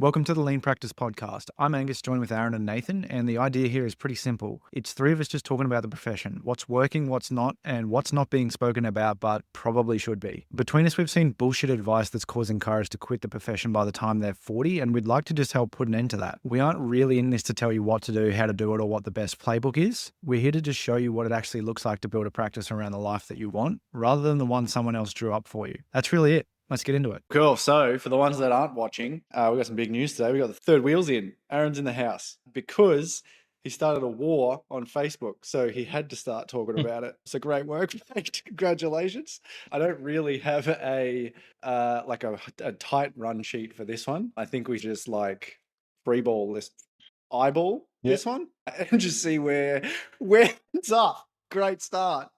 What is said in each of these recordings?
Welcome to the Lean Practice Podcast. I'm Angus, joined with Aaron and Nathan, and the idea here is pretty simple. It's three of us just talking about the profession, what's working, what's not, and what's not being spoken about but probably should be. Between us, we've seen bullshit advice that's causing chiros to quit the profession by the time they're 40, and we'd like to just help put an end to that. We aren't really in this to tell you what to do, how to do it, or what the best playbook is. We're here to just show you what it actually looks like to build a practice around the life that you want, rather than the one someone else drew up for you. That's really it. Let's get into it. Cool. So for the ones that aren't watching, we've got some big news today. We got the third wheels in. Aaron's in the house because he started a war on Facebook. So he had to start talking about it. So great work, mate. Congratulations. I don't really have a tight run sheet for this one. I think we just freeball this eyeball this one and just see where it's up. Great start.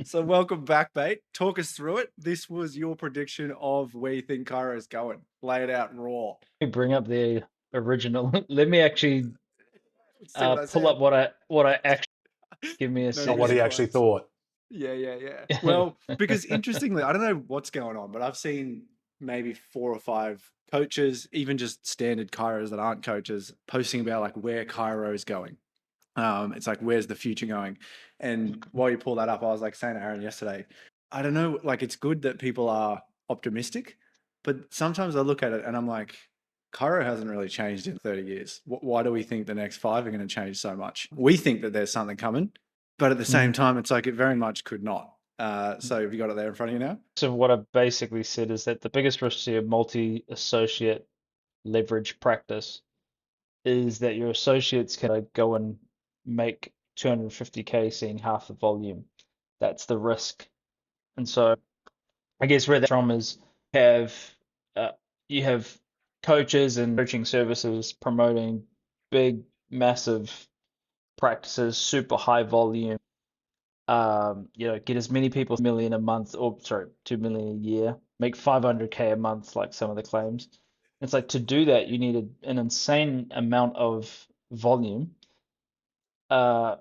So welcome back, mate. Talk us through it. This was your prediction of where you think chiros is going. Lay it out raw. Let me bring up the original. Let me actually pull up what I actually. Give me a second. What he actually thought. Yeah. Well, because interestingly, I don't know what's going on, but I've seen maybe 4 or 5 coaches, even just standard chiros that aren't coaches, posting about like where chiro is going. It's like, where's the future going? And while you pull that up, I was like saying to Aaron yesterday, I don't know, like it's good that people are optimistic, but sometimes I look at it and I'm like, chiro hasn't really changed in 30 years. Why do we think the next 5 are going to change so much? We think that there's something coming, but at the same time, it's like it very much could not. So have you got it there in front of you now? So what I basically said is that the biggest risk to your multi-associate leverage practice is that your associates can go and make 250K seeing half the volume. That's the risk. And so I guess where that's from is you have coaches and coaching services promoting big, massive practices, super high volume. Get as many people, 2 million a month, or sorry, 2 million a year, make 500K a month, like some of the claims. It's like, to do that, you need an insane amount of volume. That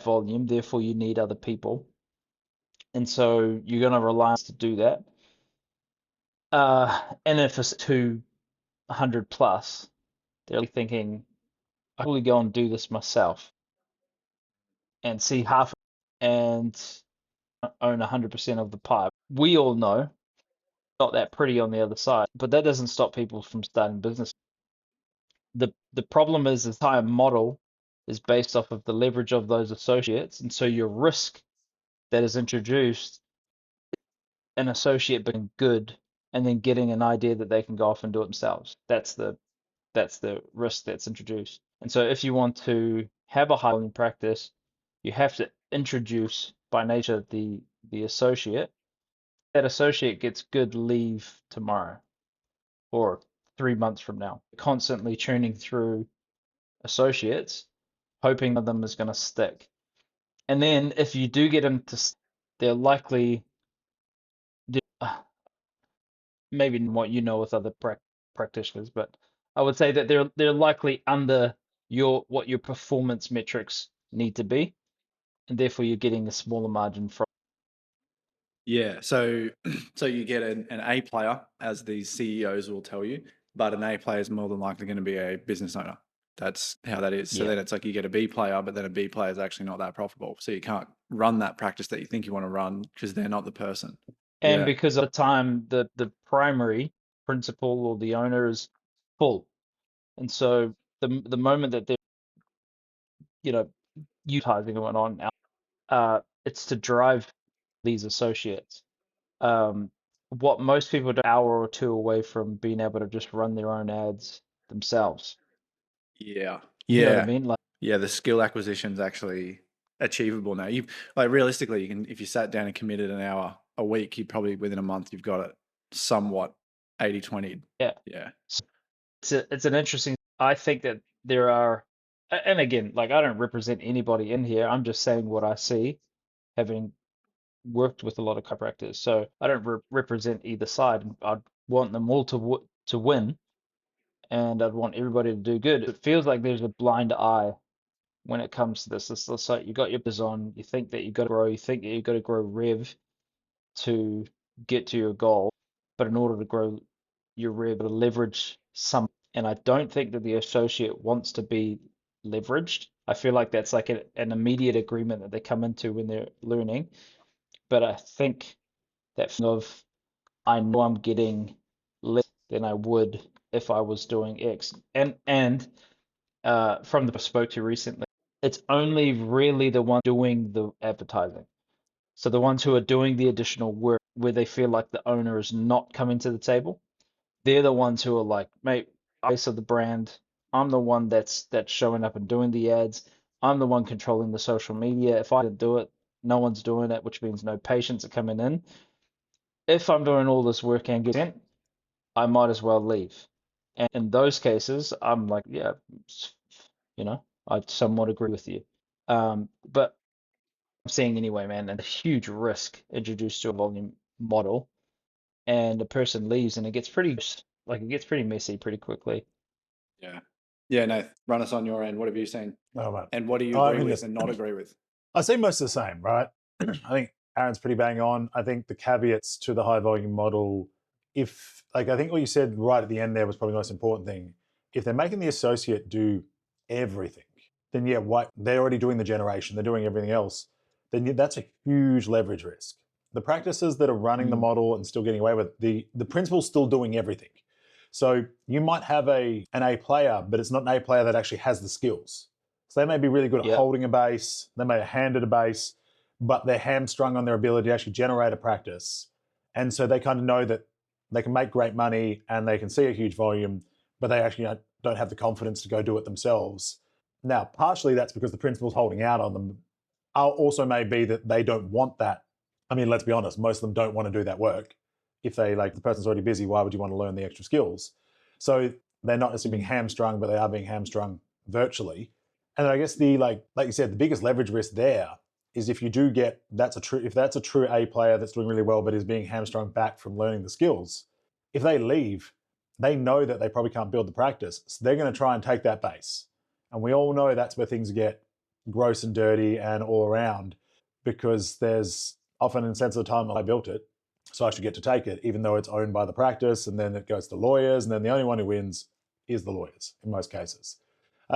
volume, therefore you need other people. And so you're going to rely on to do that. And if it's 200 plus, they're thinking, I probably go and do this myself and see half and own 100% of the pie. We all know, not that pretty on the other side, but that doesn't stop people from starting business. The problem is the entire model is based off of the leverage of those associates, and so your risk that is introduced, an associate being good and then getting an idea that they can go off and do it themselves. That's the risk that's introduced. And so if you want to have a high volume practice, you have to introduce by nature the associate. That associate gets good leave tomorrow or 3 months from now, constantly churning through associates, hoping one of them is going to stick. And then if you do get them to, they're likely, maybe what you know with other practitioners, but I would say that they're likely under what your performance metrics need to be, and therefore you're getting a smaller margin from. Yeah, so you get an A player, as these CEOs will tell you, but an A player is more than likely going to be a business owner. That's how that is. So then it's like you get a B player, but then a B player is actually not that profitable. So you can't run that practice that you think you want to run because they're not the person. And because at the time the primary principal or the owner is full, and so the moment that they're utilizing and whatnot, it's to drive these associates. What most people do, an hour or two away from being able to just run their own ads themselves. Yeah. You know what I mean? The skill acquisition is actually achievable now. Realistically, you can, if you sat down and committed an hour a week, you'd probably within a month you've got it somewhat 80-20. Yeah. So it's an interesting. I think that there are, and again, I don't represent anybody in here. I'm just saying what I see, having worked with a lot of chiropractors. So I don't represent either side. I'd want them all to win, and I'd want everybody to do good. It feels like there's a blind eye when it comes to this. It's like you got your biz on, you think that you've got to grow, you think that you've got to grow rev to get to your goal, but in order to grow you're able to leverage some. And I don't think that the associate wants to be leveraged. I feel like that's like an immediate agreement that they come into when they're learning. But I think that feeling of, I know I'm getting less than I would if I was doing X. And from the I spoke to recently, it's only really the one doing the advertising. So the ones who are doing the additional work where they feel like the owner is not coming to the table, they're the ones who are like, mate, I'm the face of the brand. I'm the one that's showing up and doing the ads. I'm the one controlling the social media. If I didn't do it, no one's doing it, which means no patients are coming in. If I'm doing all this work and get sent, I might as well leave. And in those cases, I'm like, yeah, I somewhat agree with you. But I'm seeing anyway, man, a huge risk introduced to a volume model, and a person leaves, and it gets pretty messy pretty quickly. Yeah. Yeah, no, run us on your end. What have you seen? Oh, man. And what do you agree with and not agree with? I see most of the same, right? I think Aaron's pretty bang on. I think the caveats to the high volume model, I think what you said right at the end there was probably the most important thing. If they're making the associate do everything, then yeah, they're already doing the generation, they're doing everything else, then that's a huge leverage risk. The practices that are running the model and still getting away with the principal's still doing everything. So you might have an A player, but it's not an A player that actually has the skills. So they may be really good at holding a base, they may have handed a base, but they're hamstrung on their ability to actually generate a practice. And so they kind of know that they can make great money and they can see a huge volume, but they actually don't have the confidence to go do it themselves. Now, partially that's because the principal's holding out on them. Also may be that they don't want that. I mean, let's be honest, most of them don't want to do that work. If the person's already busy, why would you want to learn the extra skills? So they're not necessarily being hamstrung, but they are being hamstrung virtually. And I guess like you said, the biggest leverage risk there is if you do get if that's a true A player that's doing really well but is being hamstrung back from learning the skills. If they leave, they know that they probably can't build the practice, so they're going to try and take that base. And we all know that's where things get gross and dirty and all around, because there's often a sense of the time I built it, so I should get to take it, even though it's owned by the practice, and then it goes to lawyers, and then the only one who wins is the lawyers in most cases.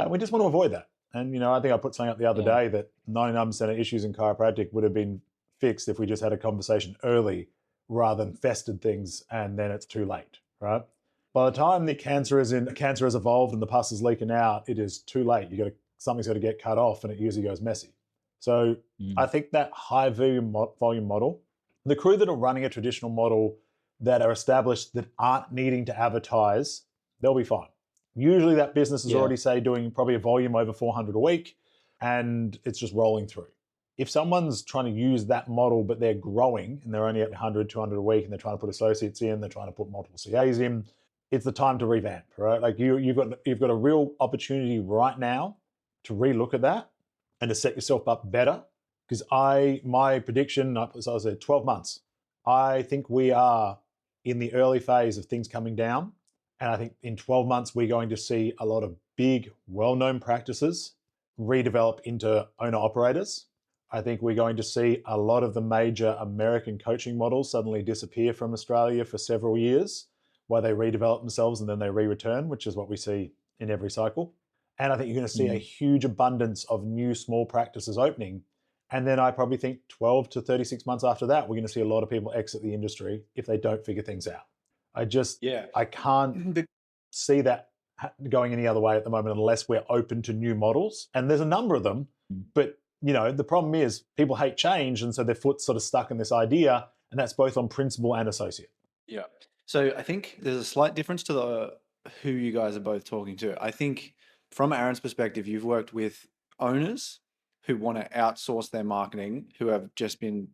We just want to avoid that. And, I think I put something up the other day that 99% of issues in chiropractic would have been fixed if we just had a conversation early rather than festered things and then it's too late, right? By the time the cancer has evolved and the pus is leaking out, it is too late. Something's got to get cut off, and it usually goes messy. So I think that high volume model, the crew that are running a traditional model that are established that aren't needing to advertise, they'll be fine. Usually that business is already, say, doing probably a volume over 400 a week, and it's just rolling through. If someone's trying to use that model, but they're growing and they're only at 100, 200 a week, and they're trying to put associates in, they're trying to put multiple CAs in, it's the time to revamp, right? Like you've got a real opportunity right now to relook at that and to set yourself up better. Because my prediction, as I said, 12 months. I think we are in the early phase of things coming down. And I think in 12 months, we're going to see a lot of big, well-known practices redevelop into owner-operators. I think we're going to see a lot of the major American coaching models suddenly disappear from Australia for several years while they redevelop themselves and then they re-return, which is what we see in every cycle. And I think you're going to see a huge abundance of new small practices opening. And then I probably think 12 to 36 months after that, we're going to see a lot of people exit the industry if they don't figure things out. I can't see that going any other way at the moment unless we're open to new models. And there's a number of them, but the problem is people hate change, and so their foot's sort of stuck in this idea, and that's both on principal and associate. Yeah. So I think there's a slight difference to who you guys are both talking to. I think from Aaron's perspective, you've worked with owners who want to outsource their marketing, who have just been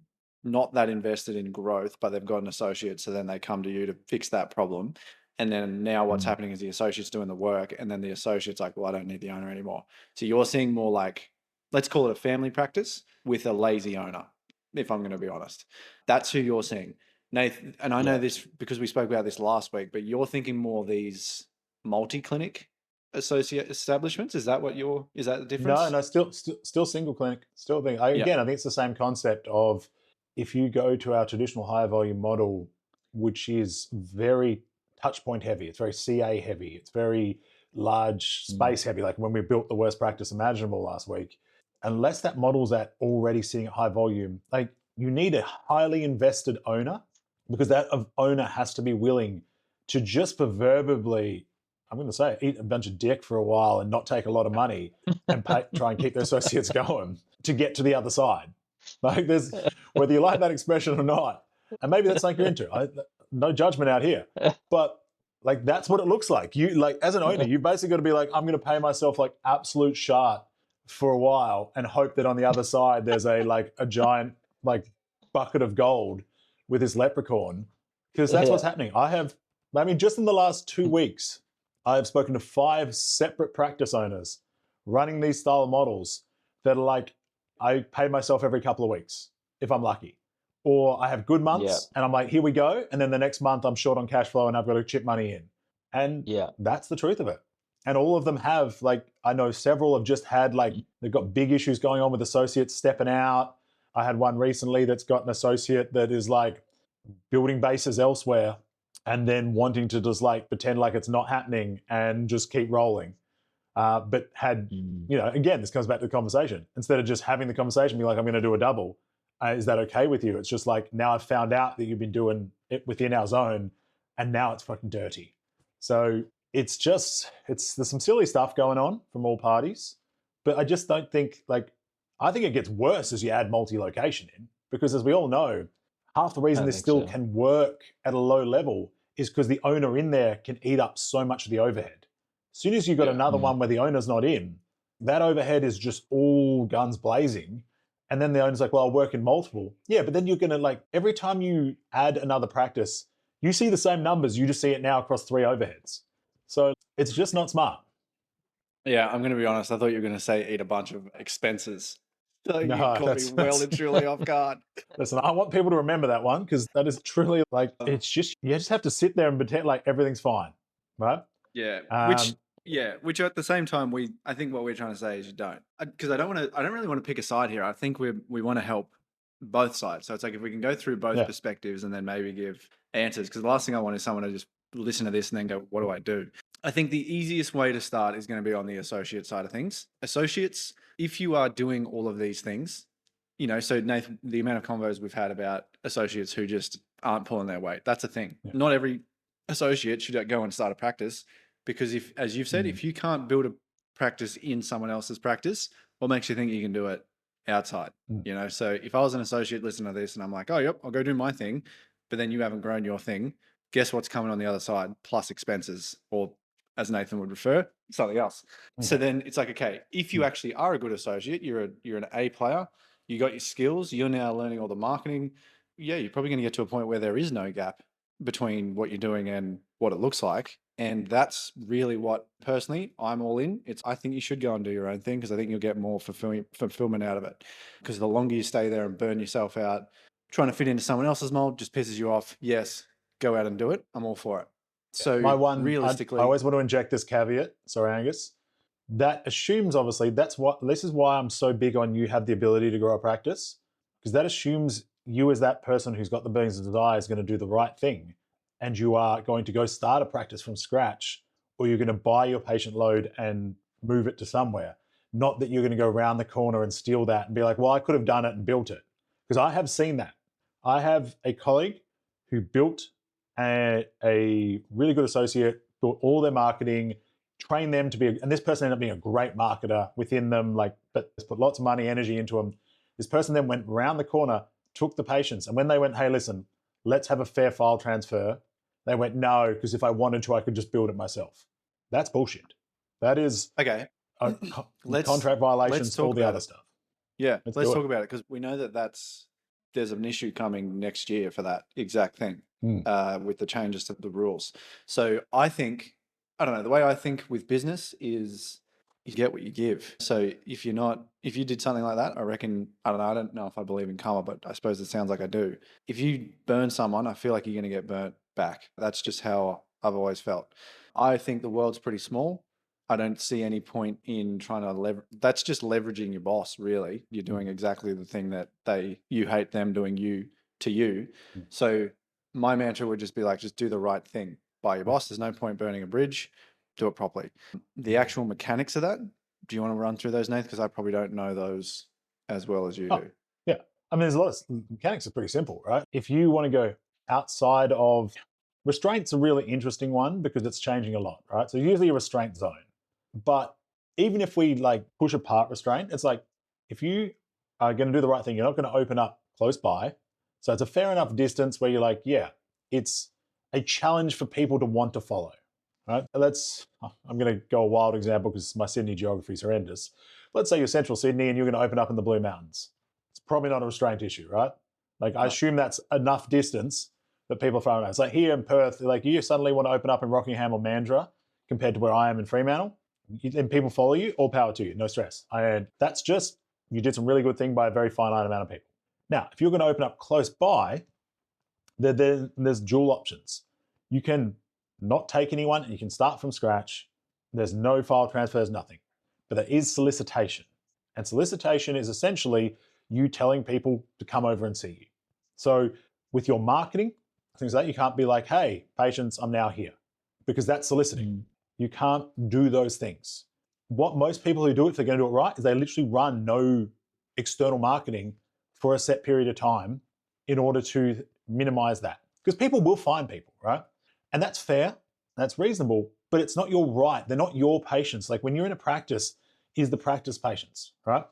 not that invested in growth, but they've got an associate, so then they come to you to fix that problem. And then now what's happening is the associate's doing the work, and then the associate's like, well, I don't need the owner anymore. So you're seeing more like, let's call it a family practice with a lazy owner, if I'm going to be honest. That's who you're seeing. Nathan, and I know this because we spoke about this last week, but you're thinking more these multi-clinic associate establishments. Is that the difference? No, still single clinic, still thing. Again, I think it's the same concept of, if you go to our traditional higher volume model, which is very touch point heavy. It's very CA heavy. It's very large space heavy. Like when we built the worst practice imaginable last week, unless that model's at already sitting at high volume, like you need a highly invested owner, because that owner has to be willing to just proverbially, I'm going to say, eat a bunch of dick for a while and not take a lot of money and try and keep their associates going to get to the other side. Like there's, whether you like that expression or not, and maybe that's something you're into. No judgment out here, but like that's what it looks like. You like as an owner, you basically got to be like, I'm going to pay myself like absolute shart for a while and hope that on the other side there's a giant like bucket of gold with this leprechaun, because that's what's happening. I mean, just in the last 2 weeks, I have spoken to 5 separate practice owners running these style of models that are like, I pay myself every couple of weeks if I'm lucky. Or I have good months and I'm like, here we go. And then the next month I'm short on cash flow and I've got to chip money in. And that's the truth of it. And all of them have, like, I know several have just had, like, they've got big issues going on with associates stepping out. I had one recently that's got an associate that is like building bases elsewhere and then wanting to just like pretend like it's not happening and just keep rolling. But had, you know, again, this comes back to the conversation. Instead of just having the conversation, be like, I'm going to do a double. Is that okay with you? It's just like, now I've found out that you've been doing it within our zone and now it's fucking dirty. So it's just, there's some silly stuff going on from all parties, but I just don't think, like, I think it gets worse as you add multi-location in, because as we all know, half the reason this still can work at a low level is because the owner in there can eat up so much of the overhead. As soon as you've got another one where the owner's not in, that overhead is just all guns blazing. And then the owner's like, well, I'll work in multiple. Yeah, but then you're going to, like, every time you add another practice, you see the same numbers. You just see it now across 3 overheads. So it's just not smart. Yeah, I'm going to be honest. I thought you were going to say eat a bunch of expenses. So you No, caught me well and truly off guard. Listen, I want people to remember that one, because that is truly like, it's just, you just have to sit there and pretend like everything's fine, right? Yeah, which at the same time, I think what we're trying to say is you don't, because I don't really want to pick a side here. I think we want to help both sides. So it's like if we can go through both perspectives and then maybe give answers, because the last thing I want is someone to just listen to this and then go, what do I do? I think the easiest way to start is going to be on the associate side of things. Associates, if you are doing all of these things, you know, so Nathan, the amount of convos we've had about associates who just aren't pulling their weight, that's a thing. Yeah. Not every associate should go and start a practice, because if, as you've said, if you can't build a practice in someone else's practice, what makes you think you can do it outside? You know, so if I was an associate listening to this and I'm like, oh, yep, I'll go do my thing, but then you haven't grown your thing, guess what's coming on the other side? Plus expenses, or as Nathan would refer, something else. Okay. So then it's like, okay, if you actually are a good associate, you're an A player, you got your skills, you're now learning all the marketing. Yeah, you're probably going to get to a point where there is no gap between what you're doing and what it looks like. And that's really what, personally, I'm all in. I think you should go and do your own thing, because I think you'll get more fulfillment out of it. Because the longer you stay there and burn yourself out, trying to fit into someone else's mold just pisses you off. Yes, go out and do it. I'm all for it. So realistically, I always want to inject this caveat. Sorry, Angus. That assumes, obviously, this is why I'm so big on you have the ability to grow a practice, because that assumes you, as that person who's got the billions of desire, is going to do the right thing. And you are going to go start a practice from scratch, or you're going to buy your patient load and move it to somewhere. Not that you're going to go around the corner and steal that and be like, well, I could have done it and built it. Because I have seen that. I have a colleague who built a really good associate, built all their marketing, trained them to be, and this person ended up being a great marketer within them, like, but put lots of money, energy into them. This person then went around the corner, took the patients, and when they went, hey, listen, let's have a fair file transfer, they went, no, because if I wanted to, I could just build it myself. That's bullshit. That is contract violations, all the other stuff. Yeah, let's talk about it, because we know that there's an issue coming next year for that exact thing with the changes to the rules. So I think, I don't know, the way I think with business is you get what you give. So if you did something like that, I reckon, I don't know if I believe in karma, but I suppose it sounds like I do. If you burn someone, I feel like you're going to get burnt back. That's just how I've always felt. I think the world's pretty small. I don't see any point in trying to that's just leveraging your boss, really. You're doing exactly the thing that you hate them doing to you. So my mantra would just be like, just do the right thing. by your boss. There's no point burning a bridge. Do it properly. The actual mechanics of that, do you want to run through those, Nathan? Because I probably don't know those as well as you do. Yeah. I mean, there's a lot of mechanics are pretty simple, right? If you want to go outside of restraint's a really interesting one because it's changing a lot, right? So usually a restraint zone. But even if we like push apart restraint, it's like if you are going to do the right thing, you're not going to open up close by. So it's a fair enough distance where you're like, yeah, it's a challenge for people to want to follow, right? I'm going to go a wild example because my Sydney geography is horrendous. Let's say you're central Sydney and you're going to open up in the Blue Mountains. It's probably not a restraint issue, right? Like I assume that's enough distance that people are throwing out. It's like here in Perth, like you suddenly want to open up in Rockingham or Mandurah compared to where I am in Fremantle, and people follow you, all power to you, no stress. That's just, you did some really good thing by a very finite amount of people. Now, if you're going to open up close by, there's dual options. You can not take anyone and you can start from scratch. There's no file transfers, nothing. But there is solicitation. And solicitation is essentially you telling people to come over and see you. So with your marketing, things like that, you can't be like, hey, patients, I'm now here. Because that's soliciting. You can't do those things. What most people who do it, if they're going to do it right, is they literally run no external marketing for a set period of time in order to minimize that. Because people will find people, right? And that's fair, that's reasonable, but it's not your right. They're not your patients. Like when you're in a practice, is the practice patients, right?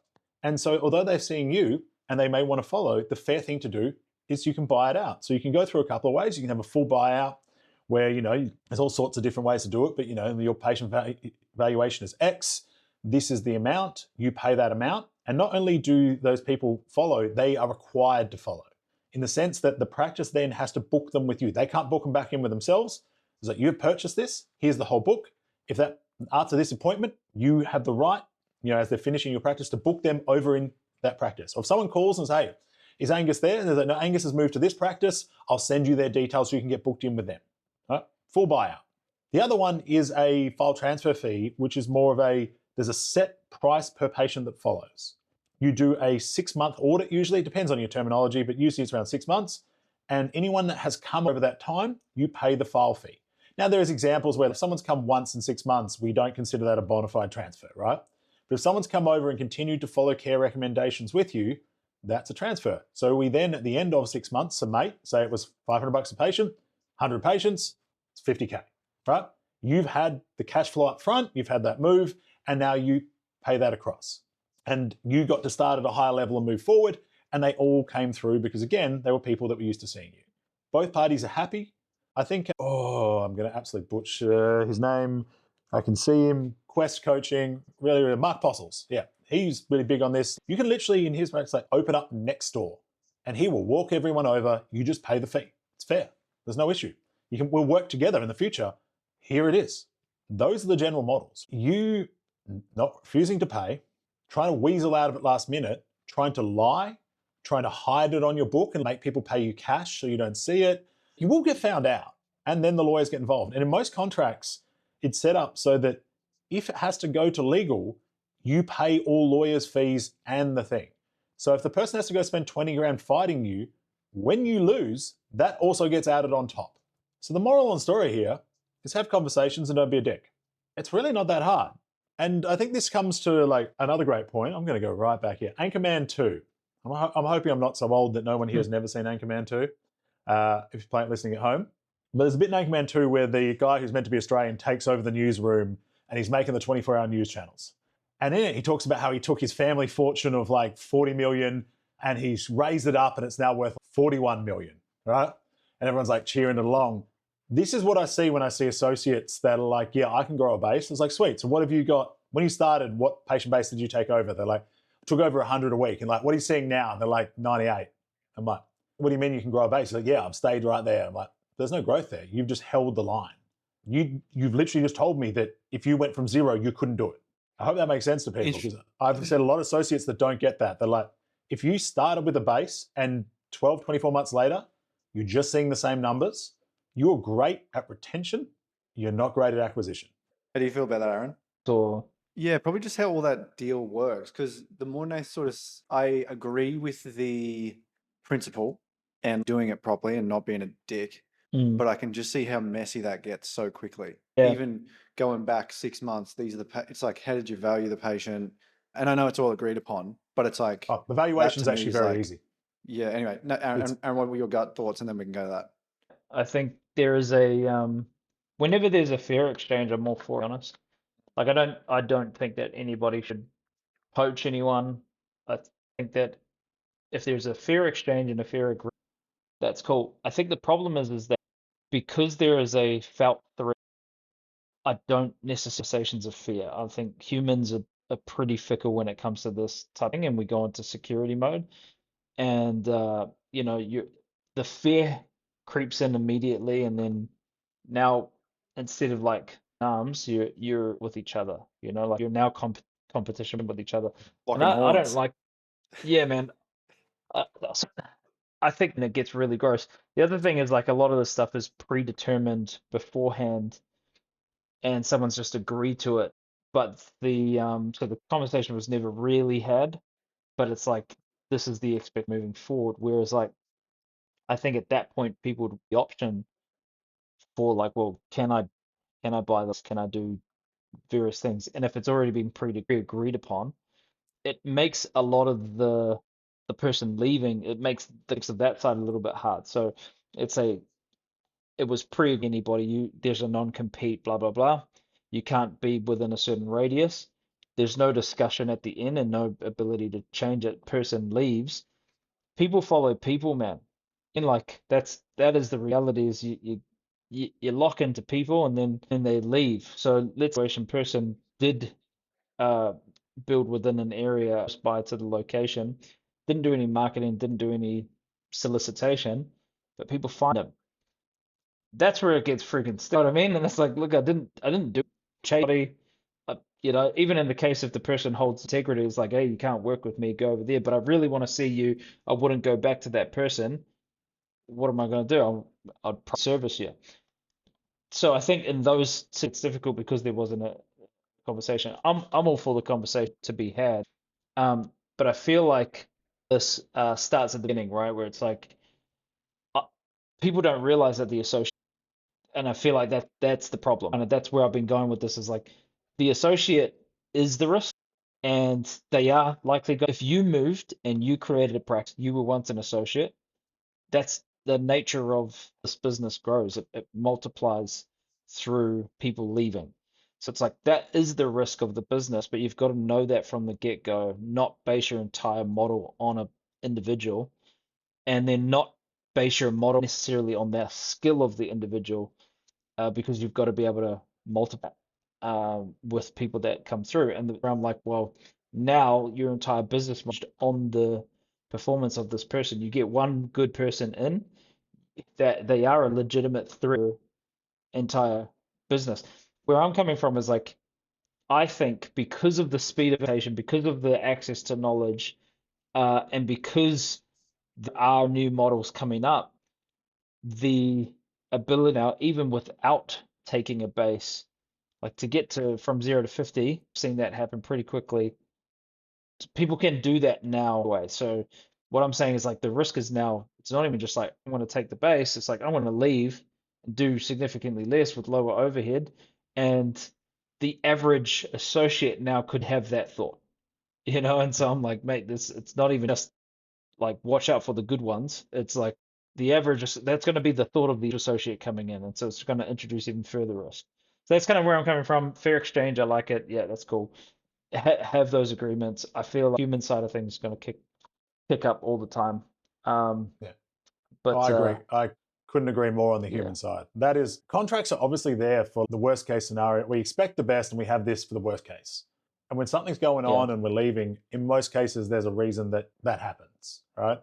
And so although they're seeing you and they may want to follow, the fair thing to do is you can buy it out. So you can go through a couple of ways. You can have a full buyout where, there's all sorts of different ways to do it, but, your patient valuation is X. This is the amount. You pay that amount. And not only do those people follow, they are required to follow in the sense that the practice then has to book them with you. They can't book them back in with themselves. It's like, you've purchased this. Here's the whole book. If that after this appointment, you have the right, as they're finishing your practice, to book them over in that practice. Or if someone calls and says, hey, is Angus there? And they're like, no, Angus has moved to this practice. I'll send you their details so you can get booked in with them. Right? Full buyout. The other one is a file transfer fee, which is more of there's a set price per patient that follows. You do a 6-month audit usually. It depends on your terminology, but usually it's around 6 months. And anyone that has come over that time, you pay the file fee. Now, there's examples where if someone's come once in 6 months, we don't consider that a bona fide transfer, right? But if someone's come over and continued to follow care recommendations with you, that's a transfer. So we then, at the end of 6 months, summate, say it was $500 a patient, 100 patients, it's $50K, right? You've had the cash flow up front, you've had that move, and now you pay that across. And you got to start at a higher level and move forward, and they all came through because, again, they were people that were used to seeing you. Both parties are happy. I think, I'm going to absolutely butcher his name. I can see him, Quest Coaching, really, Mark Postles. Yeah, he's really big on this. You can literally, in his practice, open up next door, and he will walk everyone over. You just pay the fee. It's fair. There's no issue. We'll work together in the future. Here it is. Those are the general models. You not refusing to pay, trying to weasel out of it last minute, trying to lie, trying to hide it on your book and make people pay you cash so you don't see it, you will get found out. And then the lawyers get involved. And in most contracts, it's set up so that if it has to go to legal, you pay all lawyers' fees and the thing. So if the person has to go spend 20 grand fighting you, when you lose, that also gets added on top. So the moral of the story here is have conversations and don't be a dick. It's really not that hard. And I think this comes to another great point. I'm going to go right back here. Anchorman 2. I'm hoping I'm not so old that no one here has never seen Anchorman 2, if you're listening at home. But there's a bit in Anchorman 2 where the guy who's meant to be Australian takes over the newsroom and he's making the 24-hour news channels. And in it, he talks about how he took his family fortune of 40 million and he's raised it up and it's now worth 41 million, right? And everyone's cheering it along. This is what I see when I see associates that are like, yeah, I can grow a base. It's like, sweet. So what have you got? When you started, what patient base did you take over? They're like, took over 100 a week. And what are you seeing now? They're like 98. I'm like, what do you mean you can grow a base? They're like, yeah, I've stayed right there. I'm like, there's no growth there. You've just held the line. You've literally just told me that if you went from 0, you couldn't do it. I hope that makes sense to people because I've said a lot of associates that don't get that. They're like, if you started with a base and 12, 24 months later, you're just seeing the same numbers, you're great at retention, you're not great at acquisition. How do you feel about that, Aaron? So Yeah, probably just how all that deal works. Because the more I agree with the principle and doing it properly and not being a dick. but I can just see how messy that gets so quickly. Yeah. Even going back 6 months, it's like, how did you value the patient? And I know it's all agreed upon, but it's like, the valuation is actually very easy. Yeah. Anyway, and what were your gut thoughts, and then we can go to that. I think there is whenever there's a fair exchange, I'm all for it, honest. Like I don't think that anybody should poach anyone. I think that if there's a fair exchange and a fair agreement, that's cool. I think the problem is that because there is a felt threat, I don't necessarily sensations of fear. I think humans are pretty fickle when it comes to this type of thing, and we go into security mode. And the fear creeps in immediately, and then now instead of like arms, you're with each other. Like you're now competition with each other. And Locking I don't horns. like, yeah, man. I, I think it gets really gross. The other thing is like a lot of this stuff is predetermined beforehand, and someone's just agreed to it. But so the conversation was never really had. But it's like this is the expect moving forward. Whereas like I think at that point people would the option for like, well, can I buy this? Can I do various things? And if it's already been pre-agreed upon, it makes a lot of the person leaving, it makes things of that side a little bit hard. So it's it was pre anybody, there's a non-compete, blah blah blah. You can't be within a certain radius. There's no discussion at the end and no ability to change it. Person leaves. People follow people, man. And like that is the reality is you lock into people and then they leave. So let's say person did uh build within an area close by to the location, didn't do any marketing, didn't do any solicitation, but people find them. That's where it gets freaking stuck. You know what I mean? And it's like, look, I didn't do chase. Even in the case if the person holds integrity, it's like, hey, you can't work with me, go over there. But I really want to see you. I wouldn't go back to that person. What am I going to do? I'd service you. So I think in those it's difficult because there wasn't a conversation. I'm all for the conversation to be had. But I feel like this starts at the beginning, right? Where it's like uh, people don't realize that the associate, and I feel like that's the problem. And that's where I've been going with this is like the associate is the risk, and they are likely if you moved and you created a practice, you were once an associate. That's the nature of this business grows. It multiplies through people leaving. So it's like that is the risk of the business, but you've got to know that from the get-go, not base your entire model on a individual, and then not base your model necessarily on the skill of the individual, because you've got to be able to multiply with people that come through. And I'm like, well, now your entire business model on the performance of this person. You get one good person in, that they are a legitimate through entire business. Where I'm coming from is like, I think because of the speed of innovation, because of the access to knowledge, and because there are new models coming up, the ability now, even without taking a base, like to get to from 0 to 50, seen that happen pretty quickly. People can do that now anyway. So what I'm saying is like the risk is now it's not even just like I want to take the base. It's like I want to leave and do significantly less with lower overhead. And the average associate now could have that thought, And so I'm like, mate, this it's not even just like watch out for the good ones. It's like the average that's going to be the thought of the associate coming in, and so it's going to introduce even further risk. So that's kind of where I'm coming from. Fair exchange, I like it. Yeah, that's cool. Have those agreements. I feel like human side of things is going to kick up all the time. Yeah. But I agree. I couldn't agree more on the yeah, human side. That is, contracts are obviously there for the worst case scenario. We expect the best and we have this for the worst case. And when something's going yeah, on and we're leaving, in most cases, there's a reason that that happens, right?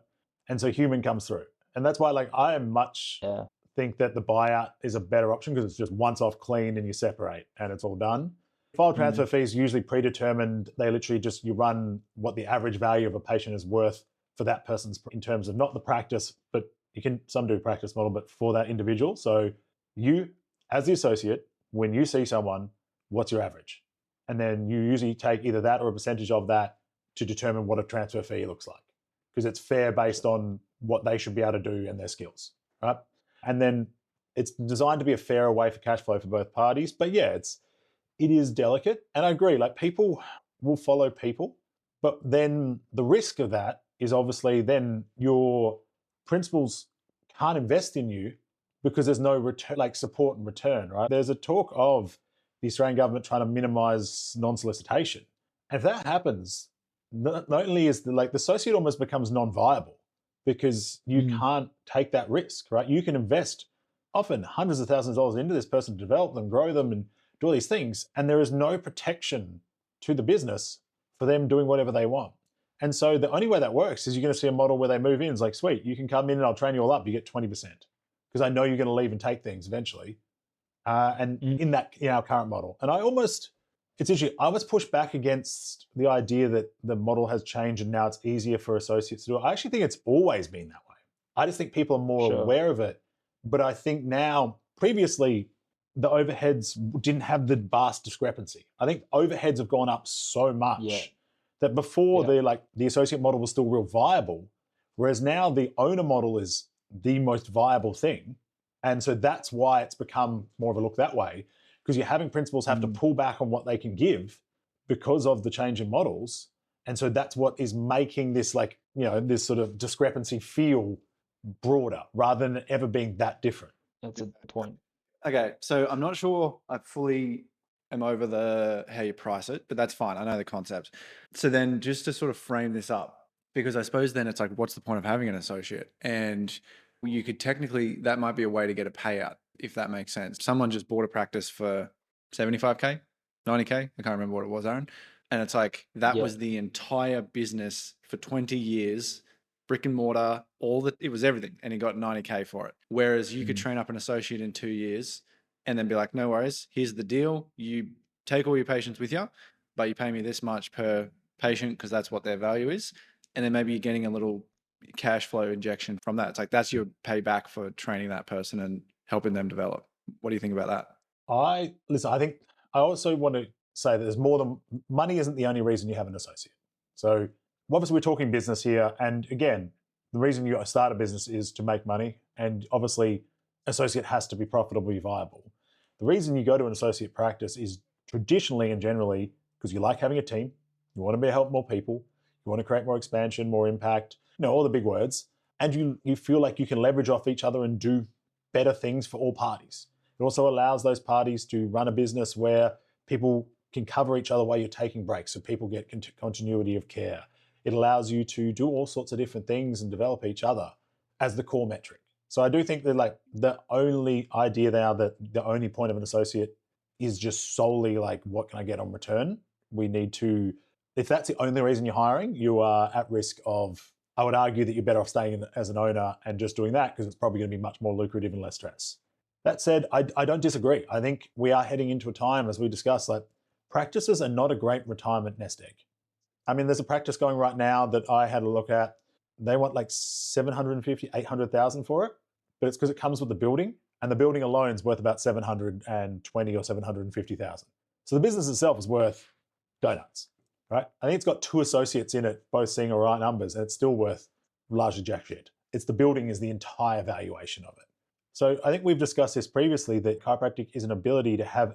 And so human comes through. And that's why, like, I am much yeah, think that the buyout is a better option because it's just once off clean and you separate and it's all done. File transfer fees usually predetermined. They literally just, you run what the average value of a patient is worth for that person's, in terms of not the practice, but you can, some do practice model, but for that individual. So you, as the associate, when you see someone, what's your average? And then you usually take either that or a percentage of that to determine what a transfer fee looks like, because it's fair based on what they should be able to do and their skills, right? And then it's designed to be a fairer way for cash flow for both parties. But yeah, it is delicate. And I agree, like people will follow people, but then the risk of that is obviously then your principals can't invest in you because there's no return, like support and return, right? There's a talk of the Australian government trying to minimize non-solicitation. And if that happens, not only is the associate almost becomes non-viable because you can't take that risk, right? You can invest often hundreds of thousands of dollars into this person to develop them, grow them, and do all these things, and there is no protection to the business for them doing whatever they want. And so the only way that works is you're going to see a model where they move in. It's like, sweet, you can come in and I'll train you all up. You get 20% because I know you're going to leave and take things eventually. And in our current model, and it's interesting. I was pushed back against the idea that the model has changed and now it's easier for associates to do it. I actually think it's always been that way. I just think people are more aware of it. But I think now, previously, the overheads didn't have the vast discrepancy. I think overheads have gone up so much that before the associate model was still real viable, whereas now the owner model is the most viable thing. And so that's why it's become more of a look that way, because you're having principals have to pull back on what they can give because of the change in models. And so that's what is making this this sort of discrepancy feel broader rather than ever being that different. That's a good point. Okay, so I'm not sure I fully am over how you price it, but that's fine. I know the concept. So then just to sort of frame this up, because I suppose then it's like, what's the point of having an associate? And you could technically, that might be a way to get a payout, if that makes sense. Someone just bought a practice for 75K, 90K. I can't remember what it was, Aaron. And it's like, that was the entire business for 20 years, brick and mortar, it was everything. And he got 90K for it. Whereas you could train up an associate in 2 years and then be like, no worries, here's the deal. You take all your patients with you, but you pay me this much per patient because that's what their value is. And then maybe you're getting a little cash flow injection from that. It's like, that's your payback for training that person and helping them develop. What do you think about that? I think I also want to say that there's more than money isn't the only reason you have an associate. So obviously we're talking business here. And again, the reason you start a business is to make money. And obviously associate has to be profitably viable. The reason you go to an associate practice is traditionally and generally because you like having a team. You want to be able to help more people. You want to create more expansion, more impact, all the big words. And you feel like you can leverage off each other and do better things for all parties. It also allows those parties to run a business where people can cover each other while you're taking breaks, so people get continuity of care. It allows you to do all sorts of different things and develop each other as the core metric. So I do think that the only idea now that the only point of an associate is just solely what can I get on return? We need to, if that's the only reason you're hiring, you are at risk of, I would argue that you're better off staying as an owner and just doing that because it's probably going to be much more lucrative and less stress. That said, I don't disagree. I think we are heading into a time, as we discussed, practices are not a great retirement nest egg. I mean, there's a practice going right now that I had a look at. They want 750, 800,000 for it, but it's because it comes with the building, and the building alone is worth about 720 or 750,000. So the business itself is worth donuts, right? I think it's got 2 associates in it, both seeing all right numbers, and it's still worth largely jack shit. It's the building is the entire valuation of it. So I think we've discussed this previously, that chiropractic is an ability to have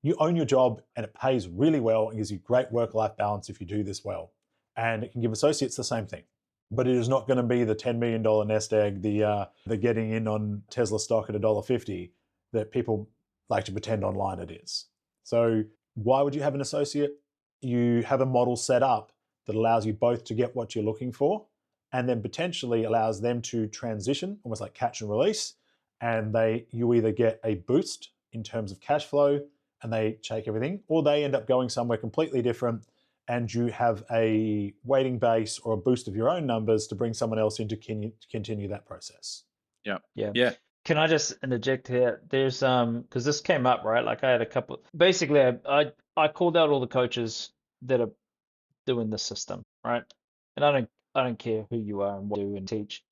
you own your job and it pays really well and gives you great work-life balance if you do this well. And it can give associates the same thing. But it is not going to be the $10 million nest egg, the getting in on Tesla stock at $1.50 that people like to pretend online it is. So why would you have an associate? You have a model set up that allows you both to get what you're looking for and then potentially allows them to transition, almost like catch and release. And you either get a boost in terms of cash flow and they take everything, or they end up going somewhere completely different and you have a waiting base or a boost of your own numbers to bring someone else in to continue that process. Yeah. Can I just interject here? There's because this came up, right? I had a couple. Basically, I called out all the coaches that are doing the system, right? And I don't care who you are and what you do and teach,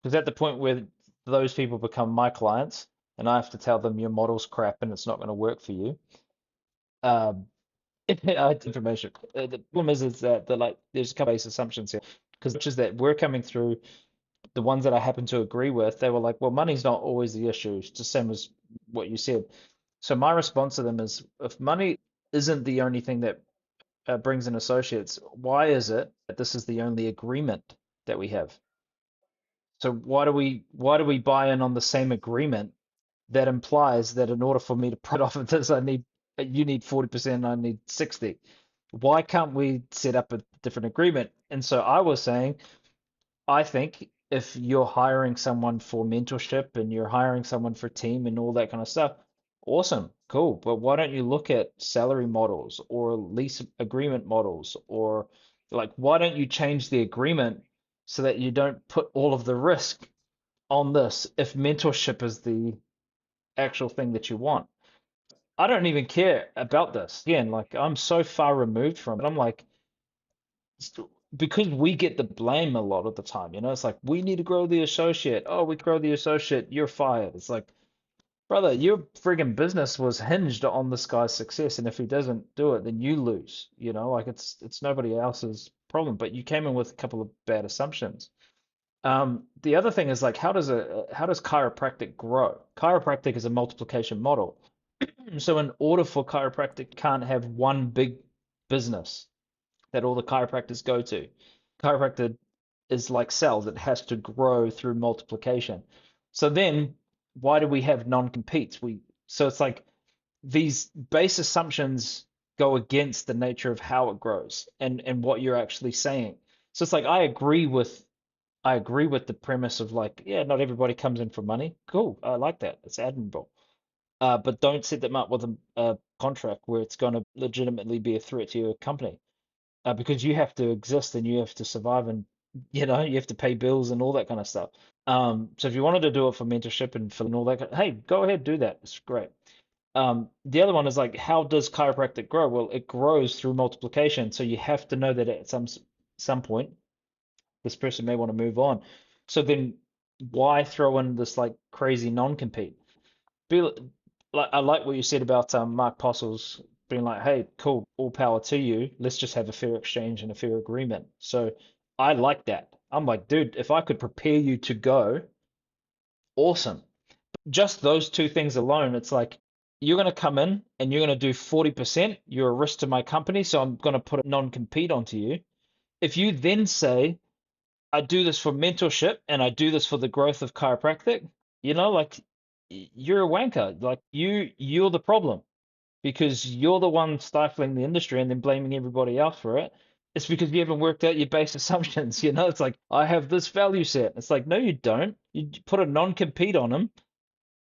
because at the point where those people become my clients and I have to tell them your model's crap and it's not going to work for you. I had information. The problem is that there's a couple base assumptions here, because that we're coming through the ones that I happen to agree with, they were like, well, money's not always the issue. It's the same as what you said. So my response to them is, if money isn't the only thing that brings in associates, why is it that this is the only agreement that we have? So why do we buy in on the same agreement that implies that in order for me to profit off of this, you need 40%, I need 60. Why can't we set up a different agreement? And so I was saying, I think if you're hiring someone for mentorship and you're hiring someone for team and all that kind of stuff, awesome, cool. But why don't you look at salary models or lease agreement models, or like why don't you change the agreement so that you don't put all of the risk on this if mentorship is the actual thing that you want? I don't even care about this. Again, like I'm so far removed from it. I'm like, because we get the blame a lot of the time, it's like we need to grow the associate. Oh, we grow the associate, you're fired. It's like, brother, your friggin' business was hinged on this guy's success, and if he doesn't do it, then you lose. Like it's nobody else's problem. But you came in with a couple of bad assumptions. The other thing is like, how does chiropractic grow? Chiropractic is a multiplication model. So in order for chiropractic can't have one big business that all the chiropractors go to. Chiropractor is like cells, it has to grow through multiplication. So then why do we have non-competes? So it's like these base assumptions go against the nature of how it grows and what you're actually saying. So it's like I agree with the premise of like, yeah, not everybody comes in for money. Cool. I like that. It's admirable. But don't set them up with a contract where it's going to legitimately be a threat to your company, because you have to exist and you have to survive, and you have to pay bills and all that kind of stuff. So if you wanted to do it for mentorship and for and all that, hey, go ahead, do that. It's great. The other one is like, how does chiropractic grow? Well, it grows through multiplication. So you have to know that at some point, this person may want to move on. So then, why throw in this like crazy non-compete? Be like, I like what you said about Mark Postle's being like, hey, cool, all power to you. Let's just have a fair exchange and a fair agreement. So I like that. I'm like, dude, if I could prepare you to go, awesome. Just those two things alone, it's like you're going to come in and you're going to do 40%. You're a risk to my company, so I'm going to put a non-compete onto you. If you then say, I do this for mentorship and I do this for the growth of chiropractic, like you're a wanker. Like you're the problem because you're the one stifling the industry and then blaming everybody else for it. It's because you haven't worked out your base assumptions. It's like, I have this value set. It's like, no, you don't. You put a non-compete on them,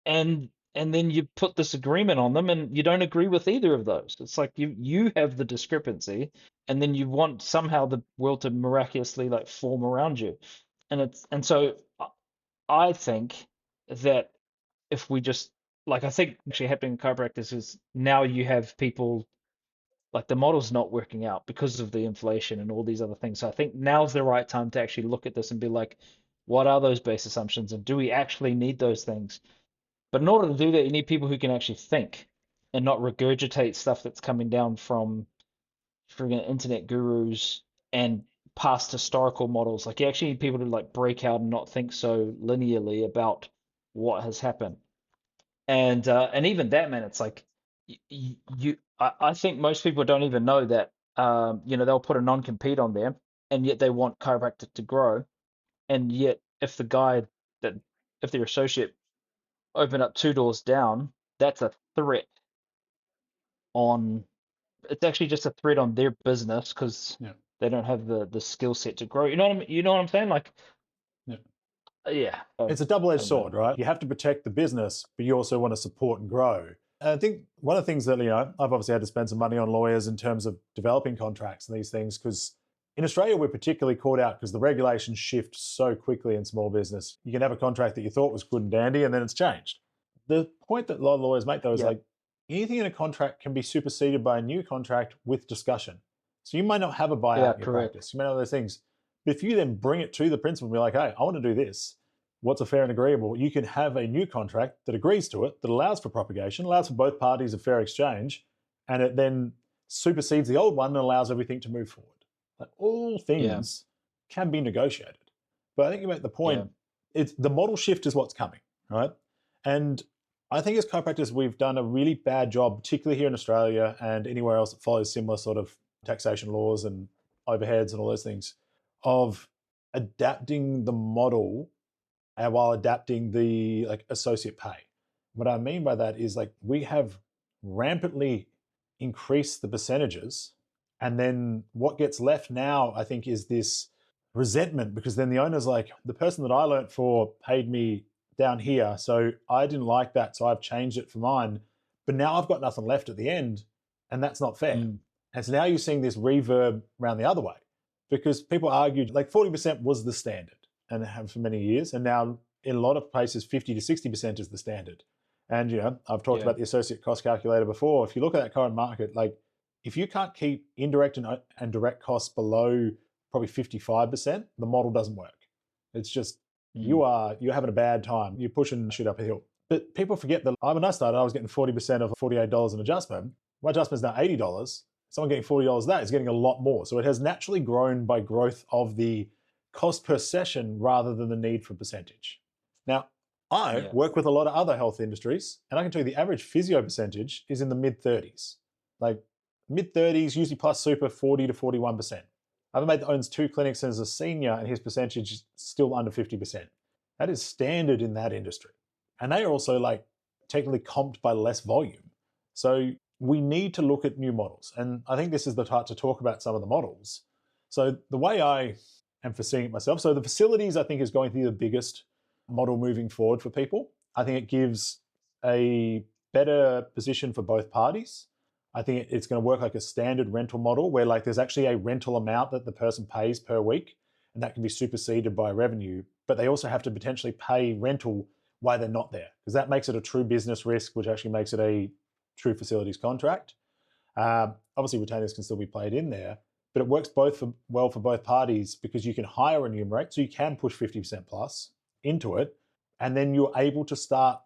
and then you put this agreement on them, and you don't agree with either of those. It's like you have the discrepancy, and then you want somehow the world to miraculously like form around you. And so I think that if we just I think actually happening in chiropractic is now you have people like the model's not working out because of the inflation and all these other things. So I think now's the right time to actually look at this and be like, what are those base assumptions, and do we actually need those things? But in order to do that, you need people who can actually think and not regurgitate stuff that's coming down from friggin' internet gurus and past historical models. Like you actually need people to like break out and not think so linearly about what has happened. And even that, man, it's like I think most people don't even know that they'll put a non-compete on there, and yet they want chiropractic to grow, and yet that if their associate open up two doors down, that's a threat on. It's actually just a threat on their business because Yeah. they don't have the skill set to grow. You know what I mean? You know what I'm saying? Like, Yeah. Yeah. It's a double-edged sword, right? You have to protect the business, but you also want to support and grow. And I think one of the things that, I've obviously had to spend some money on lawyers in terms of developing contracts and these things, because in Australia, we're particularly caught out because the regulations shift so quickly in small business. You can have a contract that you thought was good and dandy, and then it's changed. The point that a lot of lawyers make, though, is like anything in a contract can be superseded by a new contract with discussion. So you might not have a buyout in your correct. practice. You may not have those things. But if you then bring it to the principal and be like, hey, I want to do this, what's a fair and agreeable? You can have a new contract that agrees to it, that allows for propagation, allows for both parties a fair exchange, and it then supersedes the old one and allows everything to move forward. Like all things can be negotiated. But I think you make the point, it's the model shift is what's coming, right? And I think as chiropractors, we've done a really bad job, particularly here in Australia and anywhere else that follows similar sort of taxation laws and overheads and all those things, of adapting the model while adapting the like associate pay. What I mean by that is like we have rampantly increased the percentages, and then what gets left now, I think, is this resentment, because then the owner's like, the person that I learnt for paid me down here, so I didn't like that, so I've changed it for mine, but now I've got nothing left at the end, and that's not fair. And so now you're seeing this reverb around the other way, because people argued like 40% was the standard and have for many years, and now in a lot of places 50 to 60% is the standard. And you know, I've talked about the associate cost calculator before. If you look at that current market, like if you can't keep indirect and direct costs below probably 55%, the model doesn't work. It's just you're having a bad time. You're pushing shit uphill. But people forget that when I started, I was getting 40% of $48 an adjustment. My adjustment is now $80. Someone getting $40 of that is getting a lot more. So it has naturally grown by growth of the cost per session rather than the need for percentage. Now, I work with a lot of other health industries, and I can tell you the average physio percentage is in the mid-30s. Like mid-30s, usually plus super, 40 to 41%. I have a mate that owns 2 clinics and is a senior, and his percentage is still under 50%. That is standard in that industry. And they are also like technically comped by less volume. So we need to look at new models. And I think this is the part to talk about some of the models. So the way I am foreseeing it myself, so the facilities I think is going to be the biggest model moving forward for people. I think it gives a better position for both parties. I think it's going to work like a standard rental model where like there's actually a rental amount that the person pays per week, and that can be superseded by revenue, but they also have to potentially pay rental while they're not there, because that makes it a true business risk, which actually makes it a true facilities contract. Obviously retainers can still be played in there, but it works well for both parties because you can hire and enumerate, so you can push 50% plus into it, and then you're able to start